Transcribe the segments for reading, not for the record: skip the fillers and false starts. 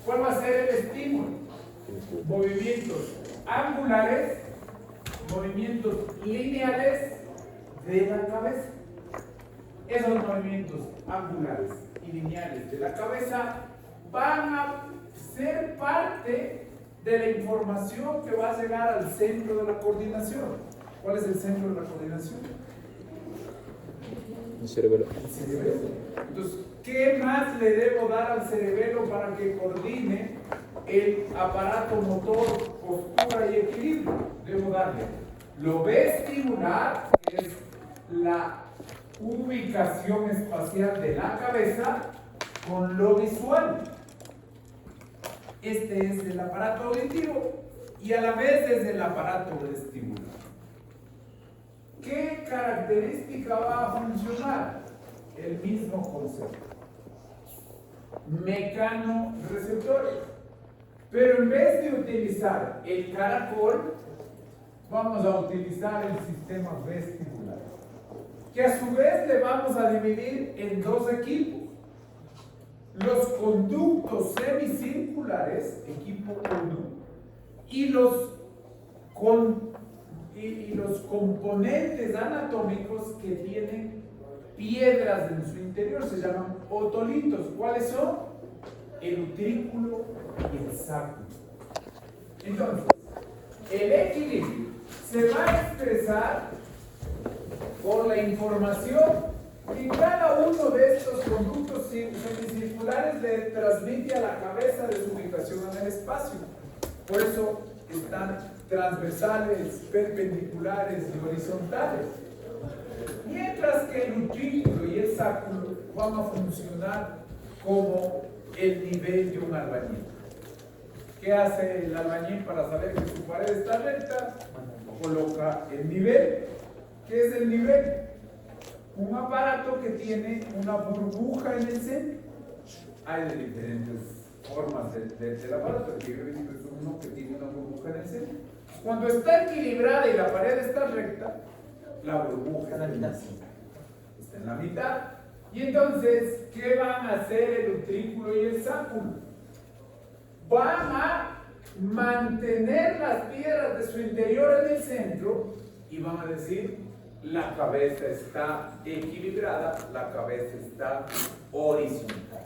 ¿Cuál va a ser el estímulo? Movimientos angulares, movimientos lineales de la cabeza. Esos movimientos angulares y lineales de la cabeza van a ser parte de la información que va a llegar al centro de la coordinación. ¿Cuál es el centro de la coordinación? El cerebelo. El cerebelo. Entonces, ¿qué más le debo dar al cerebelo para que coordine el aparato motor, postura y equilibrio? Debo darle lo vestibular, que es la ubicación espacial de la cabeza, con lo visual. Este es el aparato auditivo y a la vez es el aparato vestibular. ¿Qué característica va a funcionar? El mismo concepto. Mecanorreceptores. Pero en vez de utilizar el caracol, vamos a utilizar el sistema vestibular, que a su vez le vamos a dividir en dos equipos. Los conductos semicirculares, equipo 1, y los componentes anatómicos que tienen piedras en su interior, se llaman otolitos. ¿Cuáles son? El utrículo y el sacro. Entonces, el equilibrio se va a expresar por la información que cada uno de estos conductos semicirculares le transmite a la cabeza de su ubicación en el espacio. Por eso están transversales, perpendiculares y horizontales. Mientras que el utrículo y el sacro van a funcionar como el nivel de un albañil. ¿Qué hace el albañil para saber que su pared está recta? Coloca el nivel. ¿Qué es el nivel? Un aparato que tiene una burbuja en el centro. Hay de diferentes formas del aparato. El que yo he visto es uno que tiene una burbuja en el centro. Cuando está equilibrada y la pared está recta, la burbuja está en la mitad. Está en la mitad. Y entonces, ¿qué van a hacer el utrículo y el sacro? Van a mantener las piedras de su interior en el centro y van a decir: la cabeza está equilibrada, la cabeza está horizontal.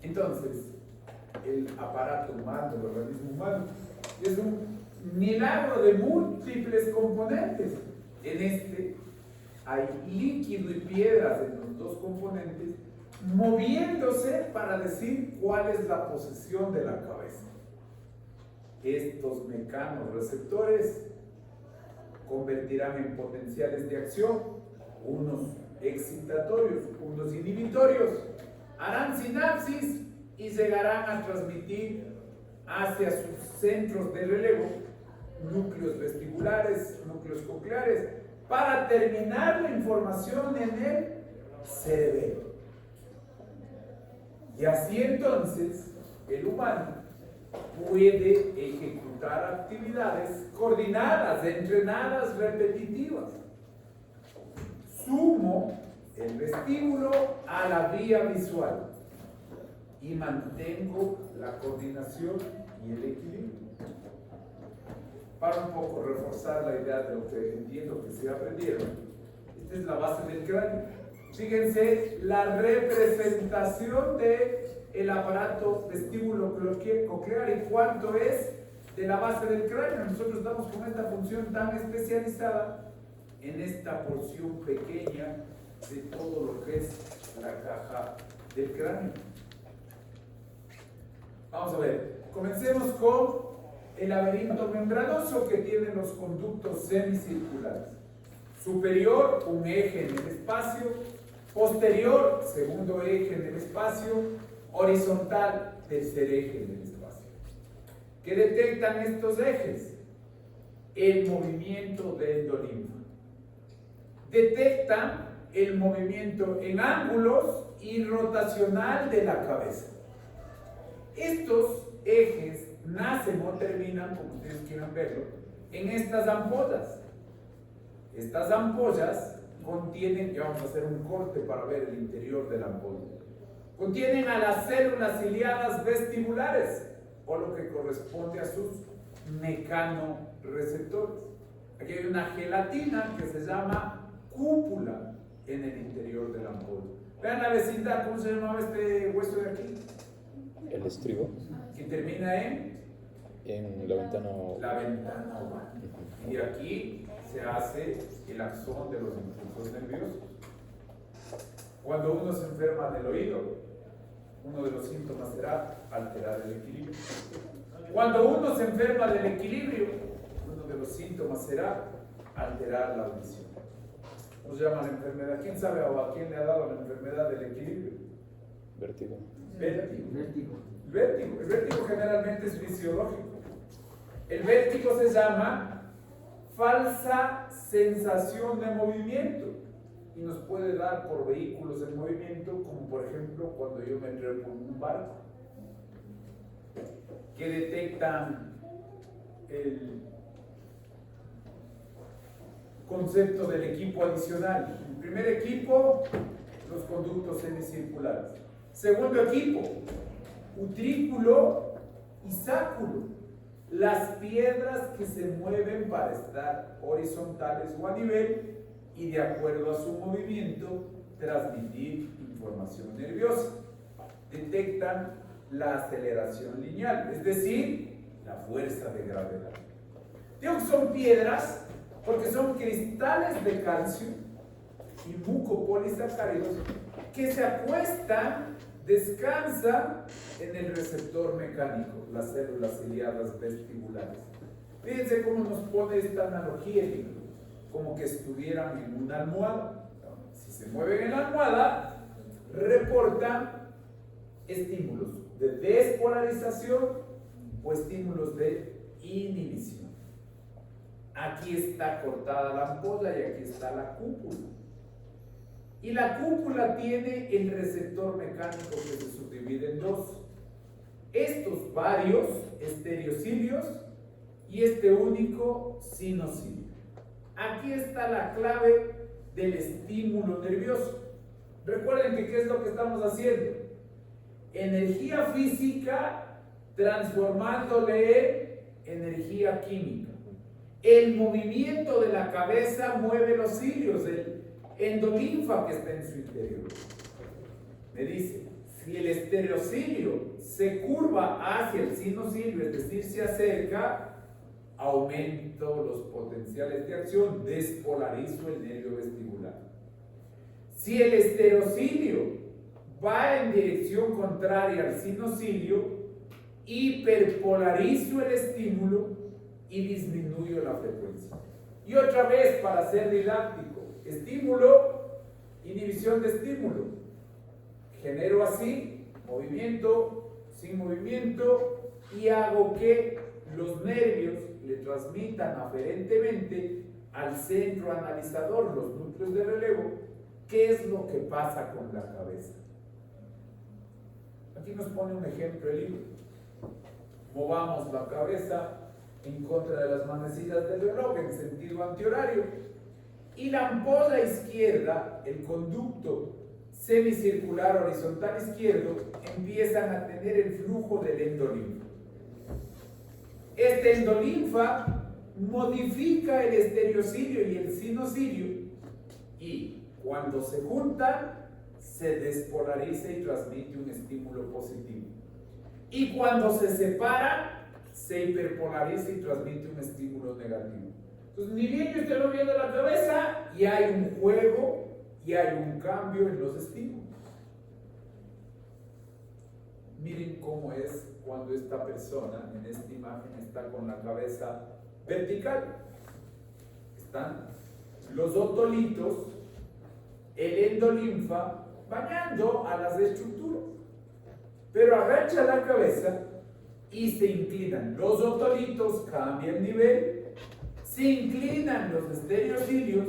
Entonces, el aparato humano, el organismo humano, es un milagro de múltiples componentes. En este hay líquido y piedras en los dos componentes, moviéndose para decir cuál es la posición de la cabeza. Estos mecanorreceptores convertirán en potenciales de acción, unos excitatorios, unos inhibitorios, harán sinapsis y llegarán a transmitir hacia sus centros de relevo, núcleos vestibulares, núcleos cocleares, para terminar la información en el cerebelo. Y así entonces el humano puede ejecutar actividades coordinadas, entrenadas, repetitivas. Sumo el vestíbulo a la vía visual y mantengo la coordinación y el equilibrio. Para un poco reforzar la idea de lo que entiendo que se aprendieron, esta es la base del cráneo. Fíjense la representación del aparato vestíbulo coclear y cuánto es de la base del cráneo. Nosotros damos con esta función tan especializada en esta porción pequeña de todo lo que es la caja del cráneo. Vamos a ver, comencemos con el laberinto membranoso que tiene los conductos semicirculares. Superior, un eje en el espacio; posterior, segundo eje en el espacio; horizontal, tercer eje en el espacio. ¿Qué detectan estos ejes? El movimiento de endolinfa. Detectan el movimiento en ángulos y rotacional de la cabeza. Estos ejes nacen o terminan, como ustedes quieran verlo, en estas ampollas. Estas ampollas contienen, ya vamos a hacer un corte para ver el interior de la ampolla, contienen a las células ciliadas vestibulares, o lo que corresponde a sus mecanorreceptores. Aquí hay una gelatina que se llama cúpula en el interior de la ampolla. Vean la vecindad, ¿cómo se llamaba este hueso de aquí? El estribo. Que termina en la ventana. La ventana oval. Y aquí se hace el axón de los impulsos nerviosos. Cuando uno se enferma del oído, uno de los síntomas será alterar el equilibrio. Cuando uno se enferma del equilibrio, uno de los síntomas será alterar la audición. ¿Cómo se llama la enfermedad? ¿Quién sabe o a quién le ha dado la enfermedad del equilibrio? Vértigo. Vértigo. El vértigo generalmente es fisiológico. El vértigo se llama falsa sensación de movimiento y nos puede dar por vehículos en movimiento, como por ejemplo cuando yo me trepo en un barco, que detectan el concepto del equipo adicional. El primer equipo, los conductos semicirculares. Segundo equipo, utrículo y sáculo, las piedras que se mueven para estar horizontales o a nivel y de acuerdo a su movimiento transmitir información nerviosa. Detectan la aceleración lineal, es decir, la fuerza de gravedad. Digo que son piedras porque son cristales de calcio y mucopolisacáridos que se acuestan, descansan en el receptor mecánico, las células ciliadas vestibulares. Fíjense cómo nos pone esta analogía, como que estuvieran en una almohada. Si se mueven en la almohada, reportan estímulos de despolarización o estímulos de inhibición. Aquí está cortada la ampolla y aquí está la cúpula. Y la cúpula tiene el receptor mecánico que se subdivide en dos. Estos varios estereocilios y este único sinocilio. Aquí está la clave del estímulo nervioso. Recuerden que ¿qué es lo que estamos haciendo? Energía física transformándole en energía química. El movimiento de la cabeza mueve los cilios, el endolinfa que está en su interior. Me dice, si el estereocilio se curva hacia el sinocilio, es decir, se acerca, aumento los potenciales de acción, despolarizo el nervio vestibular. Si el estereocilio va en dirección contraria al sinocilio, hiperpolarizo el estímulo y disminuyo la frecuencia. Y otra vez, para ser didáctico, estímulo, inhibición de estímulo. Genero así movimiento, sin movimiento, y hago que los nervios le transmitan aferentemente al centro analizador, los núcleos de relevo, qué es lo que pasa con la cabeza. Aquí nos pone un ejemplo el libro. Movamos la cabeza en contra de las manecillas del reloj en sentido antihorario, y la ampolla izquierda, el conducto semicircular horizontal izquierdo, empiezan a tener el flujo del endolinfa. Este endolinfa modifica el estereocilio y el sinocilio, y cuando se juntan se despolariza y transmite un estímulo positivo, y cuando se separan se hiperpolariza y transmite un estímulo negativo. Entonces, ni bien yo estoy moviendo la cabeza y hay un juego y hay un cambio en los estímulos. Miren cómo es cuando esta persona en esta imagen está con la cabeza vertical. Están los otolitos, el endolinfa bañando a las estructuras, pero agacha la cabeza y se inclinan. Los otolitos cambian nivel, se inclinan los estereocilios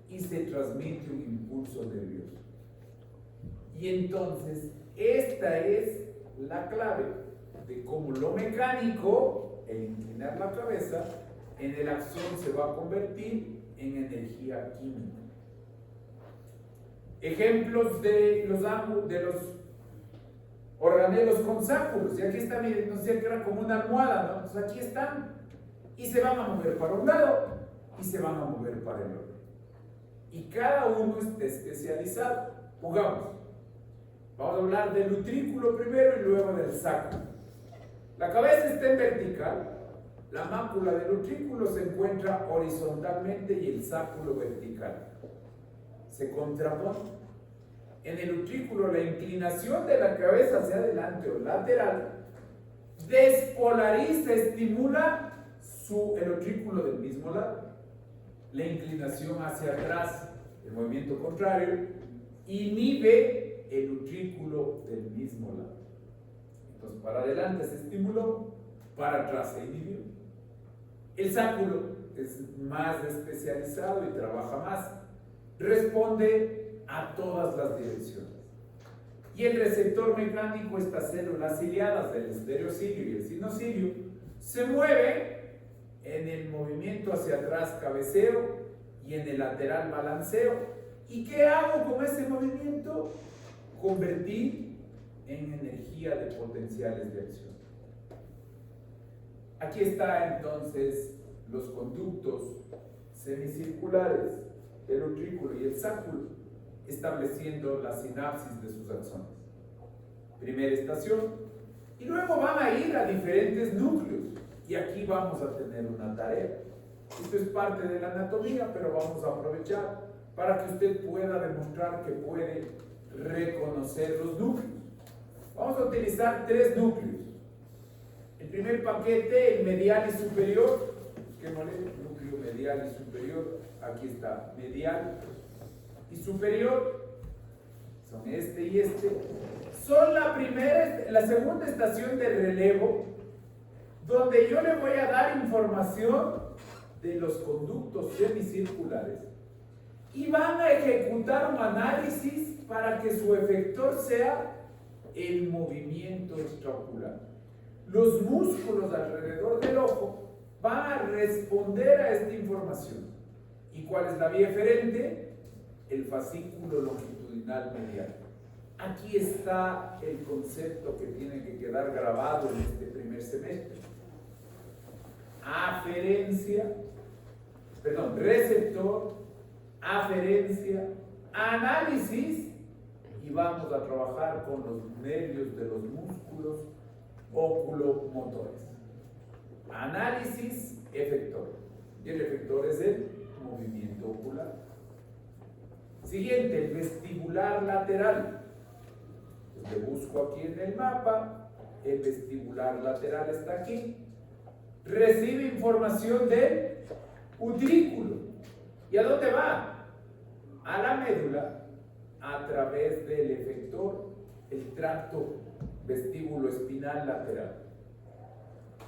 y se transmite un impulso nervioso. Y entonces, esta es la clave de cómo lo mecánico, el inclinar la cabeza, en el axón se va a convertir en energía química. Ejemplos de los organelos con sáculos. Y aquí está, miren, nos decía que era como una almohada, ¿no? Entonces aquí están. Y se van a mover para un lado y se van a mover para el otro. Y cada uno está especializado. Jugamos. Vamos a hablar del utrículo primero y luego del sáculo. La cabeza está en vertical. La mácula del utrículo se encuentra horizontalmente y el sáculo vertical. Se contrapone. En el utrículo, la inclinación de la cabeza hacia adelante o lateral despolariza, estimula el utrículo del mismo lado. La inclinación hacia atrás, el movimiento contrario, inhibe el utrículo del mismo lado. Entonces, para adelante se estimuló, para atrás se inhibió. El sáculo es más especializado y trabaja más. Responde a todas las direcciones. Y el receptor mecánico, estas células ciliadas del estereocilio y el sinocilio, se mueve en el movimiento hacia atrás, cabeceo, y en el lateral, balanceo. ¿Y qué hago con ese movimiento? Convertir en energía de potenciales de acción. Aquí está entonces los conductos semicirculares, el utrículo y el sáculo, estableciendo la sinapsis de sus axones. Primera estación, y luego van a ir a diferentes núcleos, y aquí vamos a tener una tarea. Esto es parte de la anatomía, pero vamos a aprovechar para que usted pueda demostrar que puede reconocer los núcleos. Vamos a utilizar 3 núcleos. El primer paquete, el medial y superior. Busquémosle núcleo medial y superior. Aquí está, medial y superior. Son este y este. Son la segunda estación de relevo, donde yo le voy a dar información de los conductos semicirculares y van a ejecutar un análisis para que su efector sea el movimiento extraocular. Los músculos alrededor del ojo van a responder a esta información. ¿Y cuál es la vía eferente? El fascículo longitudinal medial. Aquí está el concepto que tiene que quedar grabado en este primer semestre. Receptor, aferencia, análisis, y vamos a trabajar con los nervios de los músculos oculomotores. Análisis, efector. Y el efector es el movimiento ocular. Siguiente, el vestibular lateral. Le busco aquí en el mapa, el vestibular lateral está aquí. Recibe información del utrículo. ¿Y a dónde va? A la médula, a través del efector, el tracto vestíbulo espinal lateral.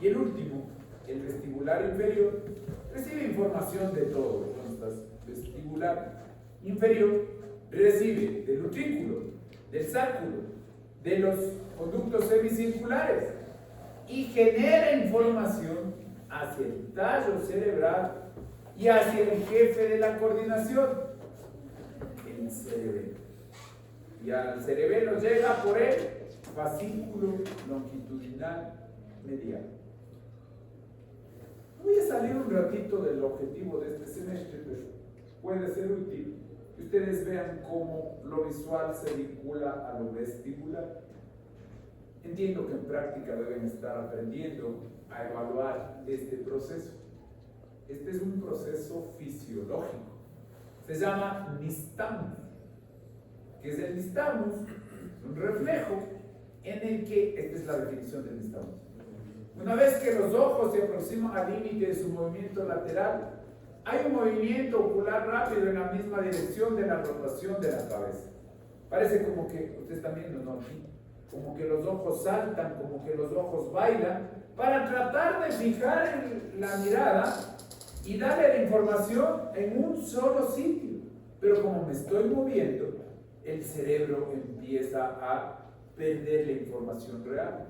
Y el último, el vestibular inferior, recibe información de todo. Entonces, vestibular inferior recibe del utrículo, del sáculo, de los conductos semicirculares y genera información hacia el tallo cerebral y hacia el jefe de la coordinación, el cerebelo. Y al cerebelo llega por el fascículo longitudinal medial. Voy a salir un ratito del objetivo de este semestre, pero puede ser útil que ustedes vean cómo lo visual se vincula a lo vestibular. Entiendo que en práctica deben estar aprendiendo a evaluar este proceso. Este es un proceso fisiológico. Se llama nistagmus. ¿Qué es el nistagmus? Un reflejo en el que, esta es la definición del nistagmus. Una vez que los ojos se aproximan al límite de su movimiento lateral, hay un movimiento ocular rápido en la misma dirección de la rotación de la cabeza. Parece como que, ustedes están viendo, ¿no? Como que los ojos saltan, como que los ojos bailan, para tratar de fijar la mirada y darle la información en un solo sitio. Pero como me estoy moviendo, el cerebro empieza a perder la información real.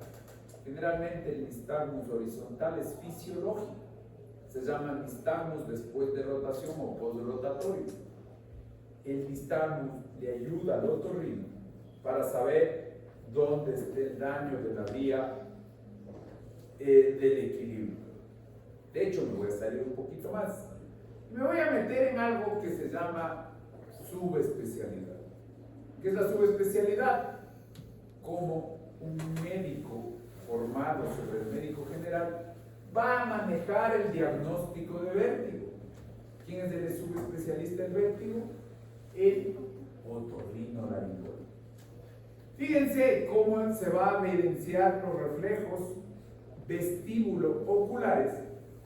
Generalmente el nistagmus horizontal es fisiológico. Se llama nistagmus después de rotación o postrotatorio. El nistagmus le ayuda al otorrino para saber donde esté el daño de la vía del equilibrio. De hecho, me voy a salir un poquito más. Me voy a meter en algo que se llama subespecialidad. ¿Qué es la subespecialidad? Como un médico formado sobre el médico general va a manejar el diagnóstico de vértigo. ¿Quién es el subespecialista del vértigo? El otorrinolaringólogo. Fíjense cómo se va a evidenciar los reflejos vestíbulo-oculares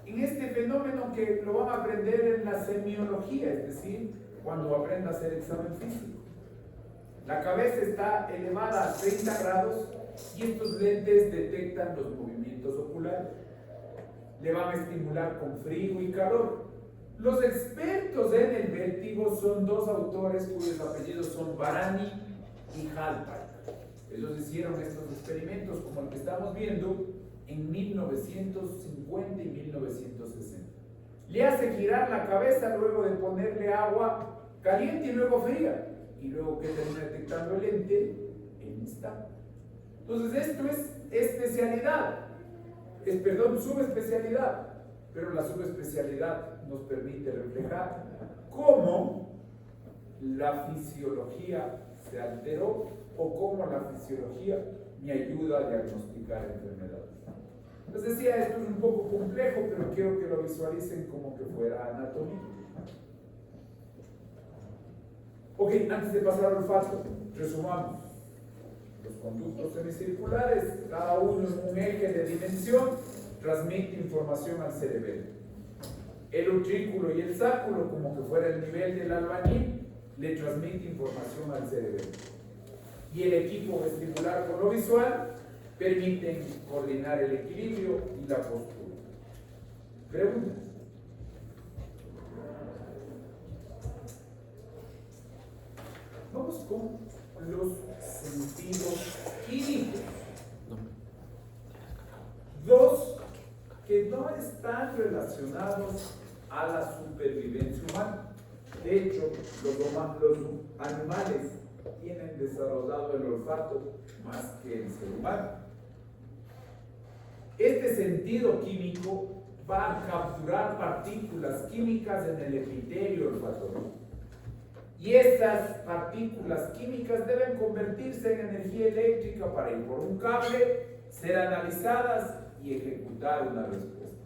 en este fenómeno que lo van a aprender en la semiología, es decir, cuando aprenda a hacer examen físico. La cabeza está elevada a 30 grados y estos lentes detectan los movimientos oculares. Le van a estimular con frío y calor. Los expertos en el vértigo son dos autores cuyos apellidos son Barani y Halpern. Ellos hicieron estos experimentos como el que estamos viendo en 1950 y 1960. Le hace girar la cabeza luego de ponerle agua caliente y luego fría. Y luego que termina detectando el lente en instante. Entonces esto es especialidad, subespecialidad, pero la subespecialidad nos permite reflejar cómo la fisiología se alteró o cómo la fisiología me ayuda a diagnosticar enfermedades. Les decía, esto es un poco complejo, pero quiero que lo visualicen como que fuera anatomía. Ok, antes de pasar al olfato, resumamos. Los conductos semicirculares, cada uno en un eje de dimensión, transmite información al cerebelo. El utrículo y el sáculo, como que fuera el nivel del albañil, le transmite información al cerebelo. Y el equipo vestibular con lo visual permiten coordinar el equilibrio y la postura. Preguntas. Vamos con los sentidos químicos. Dos que no están relacionados a la supervivencia humana. De hecho, los animales tienen desarrollado el olfato más que el ser humano. Este sentido químico va a capturar partículas químicas en el epitelio olfatorio. Y esas partículas químicas deben convertirse en energía eléctrica para ir por un cable, ser analizadas y ejecutar una respuesta.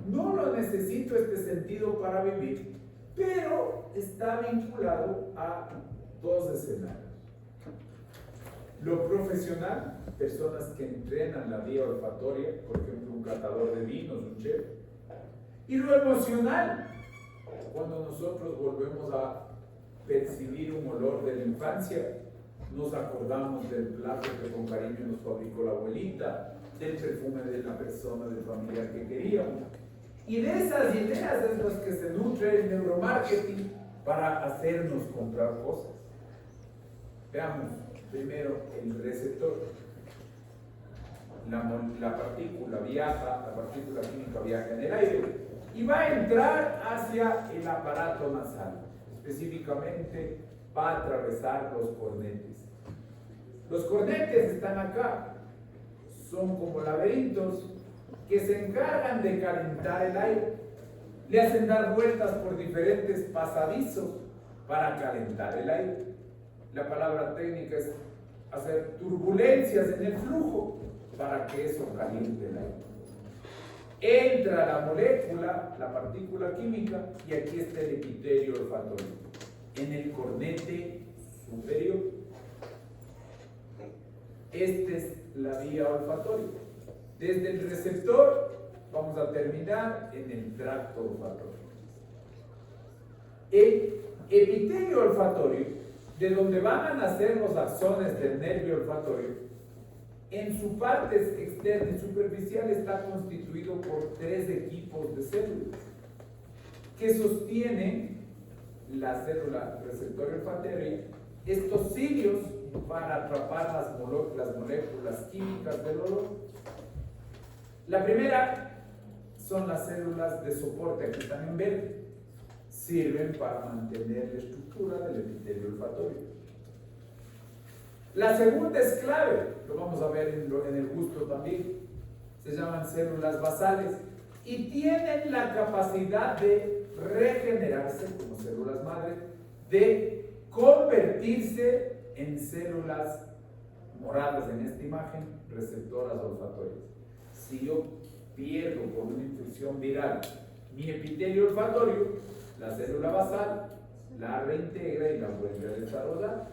No lo necesito este sentido para vivir, pero está vinculado a dos escenarios. Lo profesional, personas que entrenan la vía olfatoria, por ejemplo, un catador de vinos, un chef. Y lo emocional, cuando nosotros volvemos a percibir un olor de la infancia, nos acordamos del plato que con cariño nos fabricó la abuelita, del perfume de la persona, del familiar que queríamos. Y de esas ideas es las que se nutre el neuromarketing para hacernos comprar cosas. Veamos primero el receptor. La partícula viaja, la partícula química viaja en el aire y va a entrar hacia el aparato nasal. Específicamente va a atravesar los cornetes. Los cornetes están acá. Son como laberintos que se encargan de calentar el aire. Le hacen dar vueltas por diferentes pasadizos para calentar el aire. La palabra técnica es hacer turbulencias en el flujo para que eso caliente el aire. Entra la molécula, la partícula química, y aquí está el epitelio olfatorio, en el cornete superior. Esta es la vía olfatoria. Desde el receptor vamos a terminar en el tracto olfatorio. El epitelio olfatorio, de donde van a nacer los axones del nervio olfatorio, en su parte externa y superficial está constituido por 3 equipos de células que sostienen la célula receptor olfatoria. Estos cilios van a atrapar las moléculas químicas del olor. La primera son las células de soporte, aquí están en verde. Sirven para mantener la estructura del epitelio olfatorio. La segunda es clave, lo vamos a ver en el gusto también. Se llaman células basales y tienen la capacidad de regenerarse como células madre, de convertirse en células moradas en esta imagen, receptoras olfatorias. Si yo pierdo por una infección viral mi epitelio olfatorio, la célula basal la reintegra y la vuelve a desarrollar.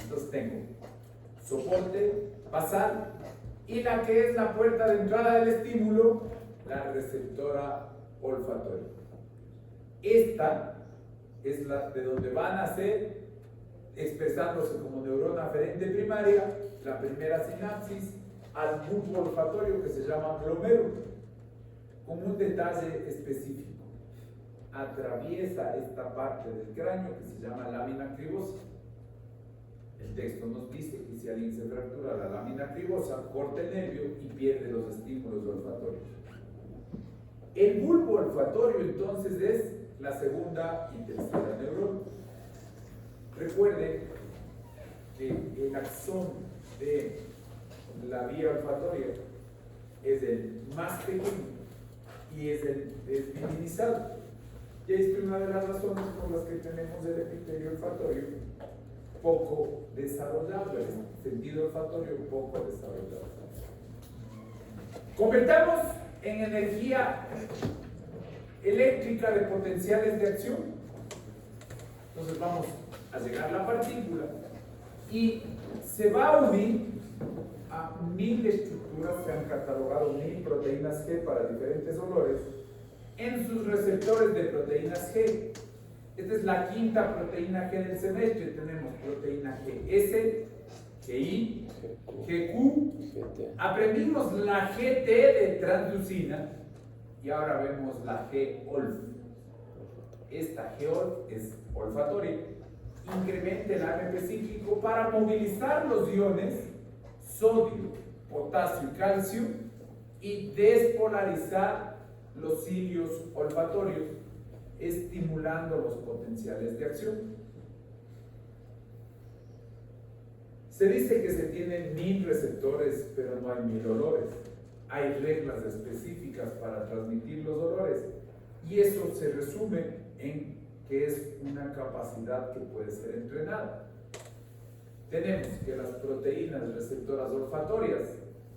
Entonces tengo soporte basal y la que es la puerta de entrada del estímulo, la receptora olfatoria. Esta es la de donde van a ser, expresándose como neurona aferente primaria, la primera sinapsis al bulbo olfatorio que se llama glomérulo, con un detalle específico. Atraviesa esta parte del cráneo que se llama lámina cribosa. El texto nos dice que si alguien se fractura la lámina cribosa, corta el nervio y pierde los estímulos olfatorios. El bulbo olfatorio entonces es la segunda y tercera neurona. Recuerde que el axón de la vía olfatoria es el más pequeño y es el minimizado. Y esta es una de las razones por las que tenemos el epitelio olfatorio poco desarrollado, el sentido olfatorio poco desarrollado. Convertamos en energía eléctrica de potenciales de acción. Entonces vamos a llegar a la partícula y se va a unir a 1000 estructuras, se han catalogado 1000 proteínas G para diferentes olores en sus receptores de proteínas G. Esta es la quinta proteína G del semestre. Tenemos proteína GS, GI, GQ. Aprendimos la GT de translucina y ahora vemos la G-OLF. Esta G-OLF es olfatoria. Incrementa el AMP cíclico para movilizar los iones sodio, potasio y calcio y despolarizar los cilios olfatorios, estimulando los potenciales de acción. Se dice que se tienen 1000 receptores, pero no hay 1000 olores. Hay reglas específicas para transmitir los olores y eso se resume en que es una capacidad que puede ser entrenada. Tenemos que las proteínas receptoras olfatorias,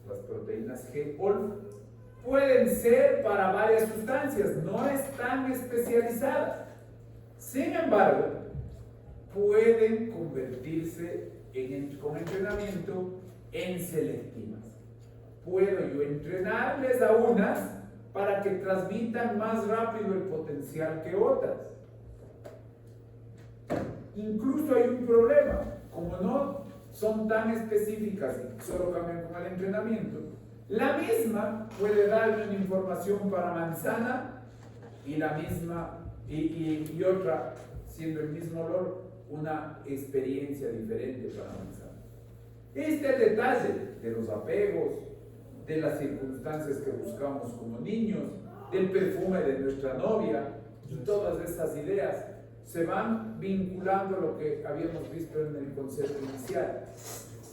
las proteínas G-OLF, pueden ser para varias sustancias, no están especializadas. Sin embargo, pueden convertirse con entrenamiento en selectivas. Puedo yo entrenarles a unas para que transmitan más rápido el potencial que otras. Incluso hay un problema, como no son tan específicas y solo cambian con el entrenamiento, la misma puede darme una información para manzana y la misma y otra, siendo el mismo olor, una experiencia diferente para manzana. Este es el detalle de los apegos, de las circunstancias que buscamos como niños, del perfume de nuestra novia y todas estas ideas se van vinculando a lo que habíamos visto en el concepto inicial.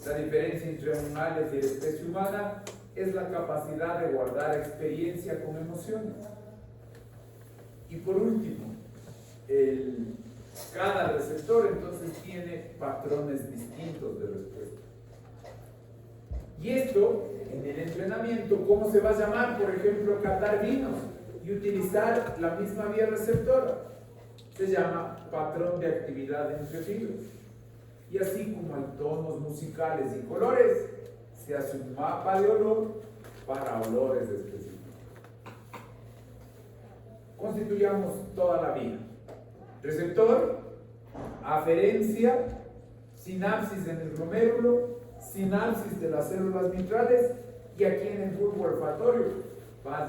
La diferencia entre animales y la especie humana es la capacidad de guardar experiencia con emociones. Y por último, cada receptor entonces tiene patrones distintos de respuesta. Y esto, en el entrenamiento, ¿cómo se va a llamar? Por ejemplo, catar vinos y utilizar la misma vía receptora. Se llama patrón de actividad entre fibras. Y así como hay tonos musicales y colores, se hace un mapa de olor para olores específicos. Constituyamos toda la vía. Receptor, aferencia, sinapsis en el glomérulo, sinapsis de las células mitrales y aquí en el bulbo olfatorio, base